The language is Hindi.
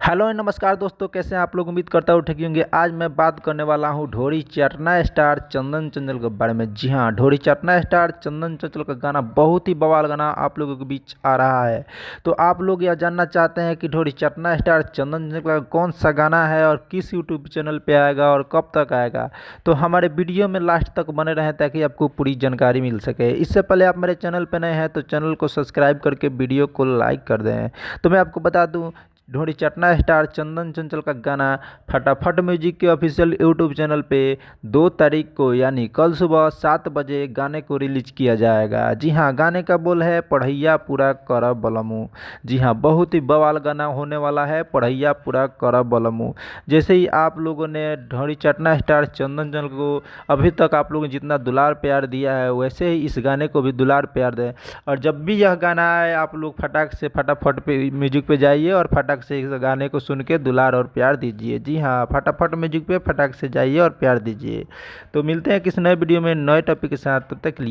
हेलो नमस्कार दोस्तों, कैसे हैं आप लोग। उम्मीद करता हूँ ठीक होंगे। आज मैं बात करने वाला हूँ ढोरी चटना स्टार चंदन चंचल के बारे में। जी हाँ, ढोरी चटना स्टार चंदन चंचल का गाना बहुत ही बवाल गाना आप लोगों के बीच आ रहा है। तो आप लोग यह जानना चाहते हैं कि ढोरी चटना स्टार चंदन चंचल का कौन सा गाना है और किस यूट्यूब चैनल पर आएगा और कब तक आएगा। तो हमारे वीडियो में लास्ट तक बने रहें ताकि आपको पूरी जानकारी मिल सके। इससे पहले आप मेरे चैनल पर नए हैं तो चैनल को सब्सक्राइब करके वीडियो को लाइक कर दें। तो मैं आपको बता दूँ, ढोरी चटना स्टार चंदन चंचल का गाना फटाफट म्यूजिक के ऑफिशियल यूट्यूब चैनल पे 2 तारीख को यानी कल सुबह 7 बजे गाने को रिलीज किया जाएगा। जी हाँ, गाने का बोल है पढ़ैया पूरा कर बलमू। जी हाँ, बहुत ही बवाल गाना होने वाला है, पढ़ैया पूरा कर बलमू। जैसे ही आप लोगों ने ढोरी चटना स्टार चंदन चंचल को अभी तक आप लोगों ने जितना दुलार प्यार दिया है, वैसे ही इस गाने को भी दुलार प्यार दें। और जब भी यह गाना आए आप लोग फटाक से फटाफट पे म्यूजिक पे जाइए और फटाक से इस गाने को सुन के दुलार और प्यार दीजिए। जी हाँ, फटाफट म्यूजिक पे फटाक से जाइए और प्यार दीजिए। तो मिलते हैं किसी नए वीडियो में नए टॉपिक के साथ, तब तक के लिए।